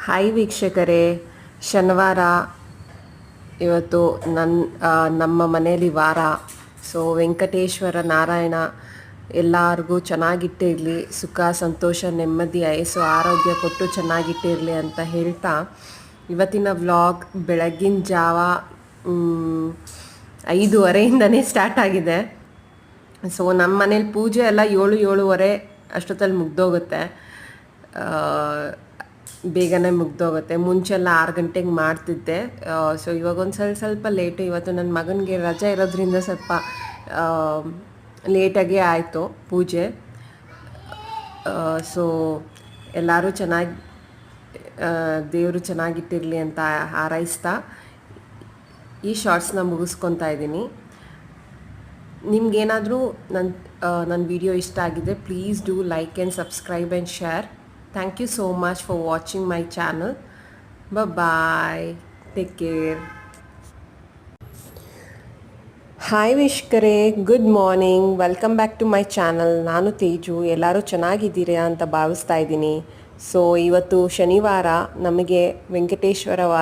Hi ವೀಕ್ಷಕರೇ, ಶನಿವಾರ ಇವತ್ತು ನಮ್ಮ ಮನೆಯಲ್ಲಿ ವಾರ. ಸೊ ವೆಂಕಟೇಶ್ವರ ನಾರಾಯಣ ಎಲ್ಲರಿಗೂ ಚೆನ್ನಾಗಿಟ್ಟಿರಲಿ, ಸುಖ ಸಂತೋಷ ನೆಮ್ಮದಿ ಆಯಸ್ಸು ಆರೋಗ್ಯ ಕೊಟ್ಟು ಚೆನ್ನಾಗಿಟ್ಟಿರಲಿ ಅಂತ ಹೇಳ್ತಾ ಇವತ್ತಿನ ವ್ಲಾಗ್ ಬೆಳಗಿನ ಜಾವ 5:30ಇಂದನೇ ಸ್ಟಾರ್ಟ್ ಆಗಿದೆ. ಸೊ ನಮ್ಮ ಮನೇಲಿ ಪೂಜೆ ಎಲ್ಲ 7-7:30 ಅಷ್ಟೊತ್ತಲ್ಲಿ ಮುಗ್ದೋಗುತ್ತೆ. ಬೇಗನೆ ಮುಗ್ದೋಗುತ್ತೆ. ಮುಂಚೆಲ್ಲ 6 ಗಂಟೆಗೆ ಮಾಡ್ತಿದ್ದೆ. ಸೊ ಇವಾಗ ಒಂದು ಸ್ವಲ್ಪ ಲೇಟು. ಇವತ್ತು ನನ್ನ ಮಗನಿಗೆ ರಜೆ ಇರೋದ್ರಿಂದ ಸ್ವಲ್ಪ ಲೇಟಾಗೇ ಆಯಿತು ಪೂಜೆ. ಸೊ ಎಲ್ಲರೂ ಚೆನ್ನಾಗಿ ದೇವರು ಚೆನ್ನಾಗಿಟ್ಟಿರಲಿ ಅಂತ ಹಾರೈಸ್ತಾ ಈ ಶಾರ್ಟ್ಸ್ನ ಮುಗಿಸ್ಕೊತಾ ಇದ್ದೀನಿ. ನಿಮ್ಗೇನಾದರೂ ನನ್ನ ವಿಡಿಯೋ ಇಷ್ಟ ಆಗಿದೆ, please do like and subscribe and share. Thank you so much for watching my channel. Bye-bye. Take care. Hi ವೀಕ್ಷಕರೇ, good morning. Welcome back to my channel. ನಾನು ತೇಜು. ಎಲ್ಲರೂ ಚೆನ್ನಾಗಿದ್ದೀರಾ ಅಂತ ಭಾವಿಸ್ತಾ ಇದ್ದೀನಿ. ಸೊ ಇವತ್ತು ಶನಿವಾರ, ನಮಗೆ ವೆಂಕಟೇಶ್ವರ